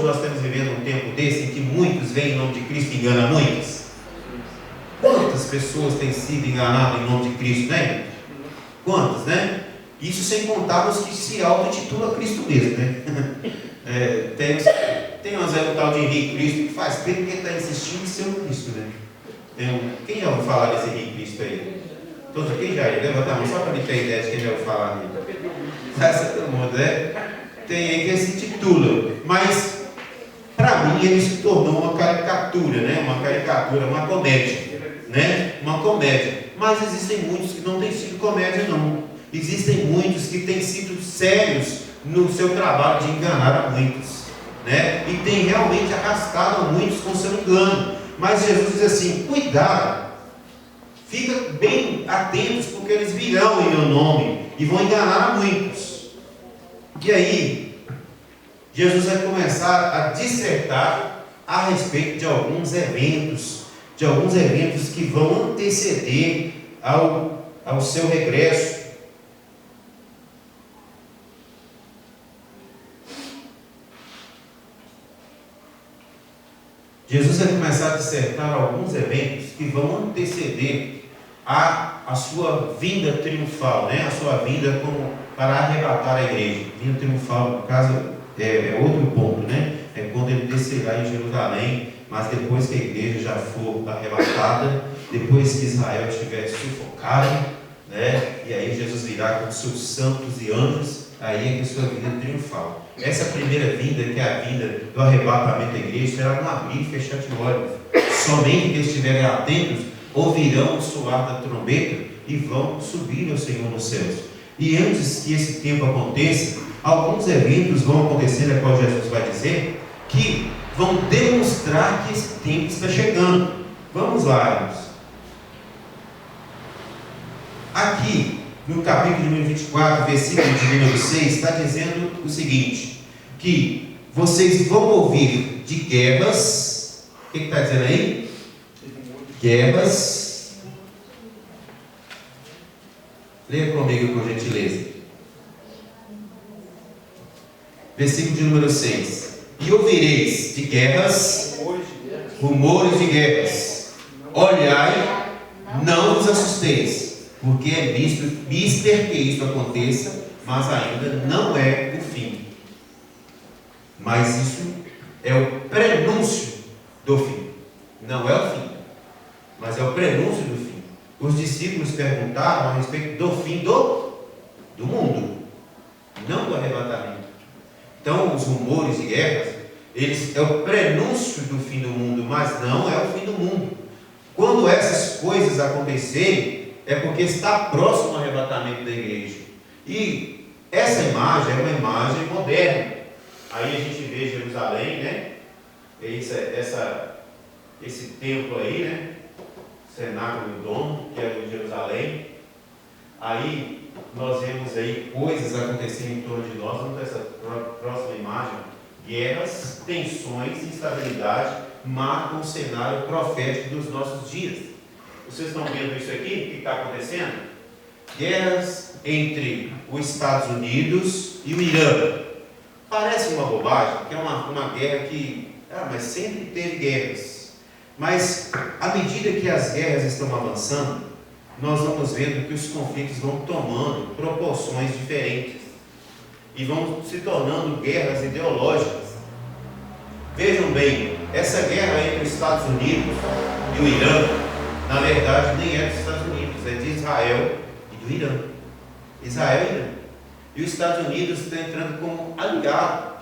nós estamos vivendo um tempo desse em que muitos vêm em nome de Cristo e enganam muitos. Quantas pessoas têm sido enganadas em nome de Cristo, né? Quantas, né? Isso sem contar os que se auto-intitulam Cristo mesmo, né? Tem um tal de Henrique Cristo que faz tempo que está insistindo em ser o Cristo, né? Quem já ouviu falar desse Henrique Cristo aí? Todos, quem já levanta a mão só para me ter ideia de quem já ouviu falar dele. Todo mundo, né? Tem aí que se intitula, mas para mim ele se tornou uma caricatura, né? Uma comédia, né? Uma comédia. Mas existem muitos que não têm sido comédia, não. Existem muitos que têm sido sérios no seu trabalho de enganar a muitos, né? E tem realmente arrastado a muitos com seu engano. Mas Jesus diz assim: cuidado, fica bem atentos, porque eles virão em meu nome e vão enganar a muitos. E aí, Jesus vai começar a dissertar a respeito de alguns eventos que vão anteceder ao seu regresso. Jesus vai começar a dissertar alguns eventos que vão anteceder a sua vinda triunfal, né? A sua vinda para arrebatar a igreja. Vinda triunfal, no caso, é outro ponto, né? É quando ele descerá em Jerusalém, mas depois que a igreja já for arrebatada, depois que Israel estiver sufocado, né? E aí Jesus virá com seus santos e anjos, aí é que a sua vinda triunfal. Essa primeira vinda, que é a vinda do arrebatamento da igreja, será no abrir e fechar de olhos. Somente que estiverem atentos ouvirão o soar da trombeta e vão subir ao Senhor nos céus. E antes que esse tempo aconteça, alguns eventos vão acontecer, a qual Jesus vai dizer, que vão demonstrar que esse tempo está chegando. Vamos lá, irmãos. Aqui, no capítulo número 24, versículo de número 6, está dizendo o seguinte, que vocês vão ouvir de guerras. O que está dizendo aí? Guerras. Leia comigo, por gentileza. Versículo de número 6. E ouvireis de guerras, rumores de guerras. Olhai, não vos assusteis, porque é mister que isto aconteça, mas ainda não é o fim. Mas isso é o prenúncio do fim. Não é o fim, mas é o prenúncio do fim. Os discípulos perguntaram a respeito do fim do mundo, não do arrebatamento. Então, os rumores de guerras, eles é o prenúncio do fim do mundo, mas não é o fim do mundo. Quando essas coisas acontecerem, é porque está próximo ao arrebatamento da igreja. E essa imagem é uma imagem moderna. Aí a gente vê Jerusalém, né? Esse templo aí, né? Cenáculo do Dom, que é o de Jerusalém. Aí nós vemos aí coisas acontecendo em torno de nós. Vamos ver essa próxima imagem. Guerras, tensões, instabilidade marcam o cenário profético dos nossos dias. Vocês estão vendo isso aqui? O que está acontecendo? Guerras entre os Estados Unidos e o Irã. Parece uma bobagem, que é uma guerra que... mas sempre teve guerras. Mas, à medida que as guerras estão avançando, nós vamos vendo que os conflitos vão tomando proporções diferentes e vão se tornando guerras ideológicas. Vejam bem, essa guerra entre os Estados Unidos e o Irã, na verdade, nem é dos Estados Unidos, é de Israel e do Irã. Israel e Irã. E os Estados Unidos estão entrando como aliado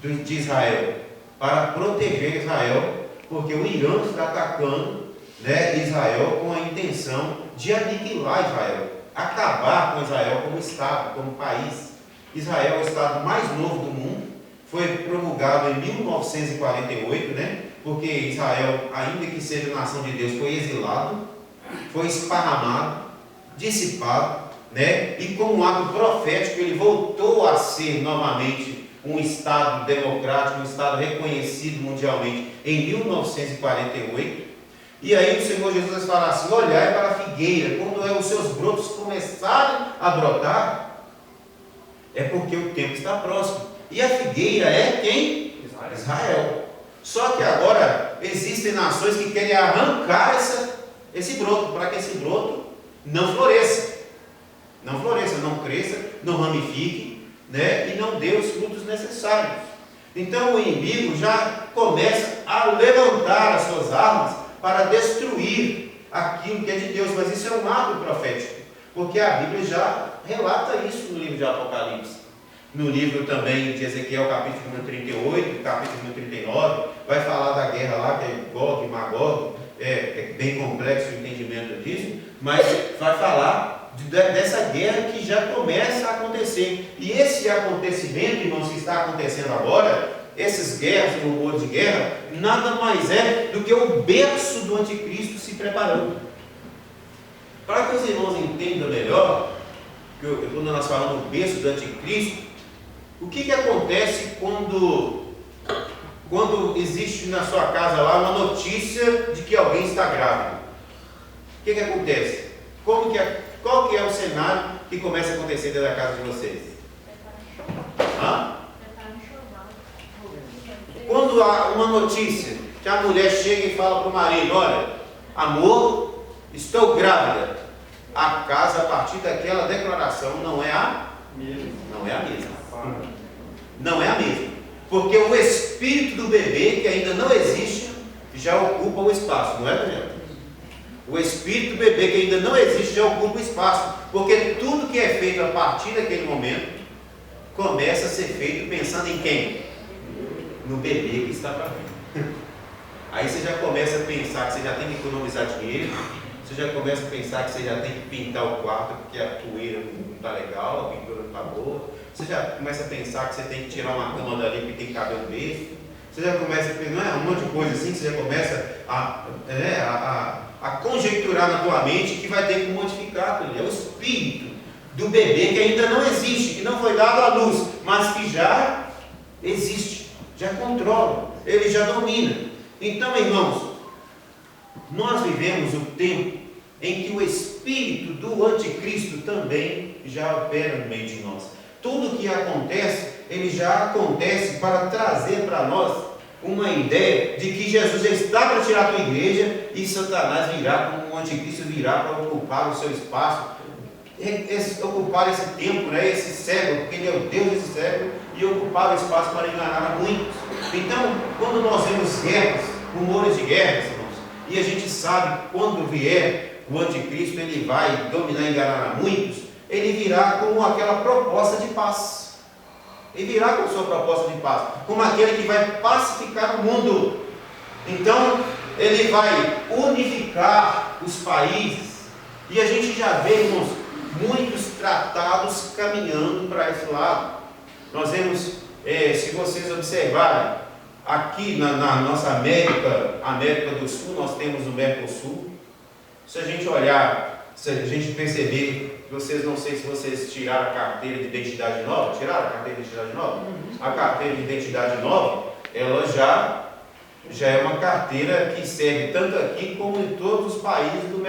de Israel para proteger Israel, porque o Irã está atacando, né, Israel com a intenção de aniquilar Israel, acabar com Israel como Estado, como país. Israel é o Estado mais novo do mundo, foi promulgado em 1948, né, porque Israel, ainda que seja nação de Deus, foi exilado, foi esparramado, dissipado, né, e como um ato profético ele voltou a ser novamente um Estado democrático, um Estado reconhecido mundialmente em 1948. E aí o Senhor Jesus vai falar assim: olhai para a figueira, quando os seus brotos começarem a brotar, é porque o tempo está próximo. E a figueira é quem? Israel. Só que agora existem nações que querem arrancar esse broto, para que esse broto não floresça. Não floresça, não cresça, não ramifique, né? E não dê os frutos necessários. Então o inimigo já começa a levantar as suas armas para destruir aquilo que é de Deus. Mas isso é um ato profético, porque a Bíblia já relata isso no livro de Apocalipse. No livro também de Ezequiel, capítulo número 38, capítulo número 39, vai falar da guerra lá, que é Gog e Magog. É bem complexo o entendimento disso, mas vai falar dessa guerra que já começa a acontecer. E esse acontecimento, irmãos, que está acontecendo agora, essas guerras, rumores de guerra, nada mais é do que o berço do anticristo se preparando. Para que os irmãos entendam melhor, quando nós falamos do berço do anticristo, o que acontece quando existe na sua casa lá uma notícia de que alguém está grávido? O que acontece? Qual que é o cenário que começa a acontecer dentro da casa de vocês? Quando há uma notícia que a mulher chega e fala para o marido: olha, amor, estou grávida. A casa, a partir daquela declaração, não é a mesma. Não é a mesma. Porque o espírito do bebê, que ainda não existe, já ocupa o espaço, não é, Daniel? O espírito do bebê, que ainda não existe, já ocupa o espaço. Porque tudo que é feito a partir daquele momento começa a ser feito pensando em quem? No bebê que está para vir. Aí você já começa a pensar que você já tem que economizar dinheiro. Você já começa a pensar que você já tem que pintar o quarto porque a poeira não está legal, a pintura não está boa. Você já começa a pensar que você tem que tirar uma cama dali porque tem que caber um berço. Você já começa a pensar, um monte de coisa assim, que você já começa a conjecturar na tua mente que vai ter que modificar. É o espírito do bebê que ainda não existe, que não foi dado à luz, mas que já existe, já controla, ele já domina. Então, irmãos, nós vivemos o tempo em que o espírito do anticristo também já opera no meio de nós. Tudo que acontece, ele já acontece para trazer para nós uma ideia de que Jesus está para tirar a tua igreja e Satanás virá, como o anticristo virá para ocupar o seu espaço, ocupar esse tempo, né, esse século, porque ele é o Deus desse século, e ocupar o espaço para enganar a muitos. Então, quando nós vemos guerras, rumores de guerras, irmãos, e a gente sabe que quando vier o anticristo, ele vai dominar e enganar a muitos, ele virá com aquela proposta de paz. Ele virá com a sua proposta de paz, como aquele que vai pacificar o mundo. Então, ele vai unificar os países, e a gente já vê, irmãos, muitos tratados caminhando para esse lado. Nós vemos, se vocês observarem, aqui na nossa América do Sul, nós temos o Mercosul. Se a gente olhar, se a gente perceber, não sei se vocês tiraram a carteira de identidade nova. Tiraram a carteira de identidade nova? A carteira de identidade nova, ela já é uma carteira que serve tanto aqui como em todos os países do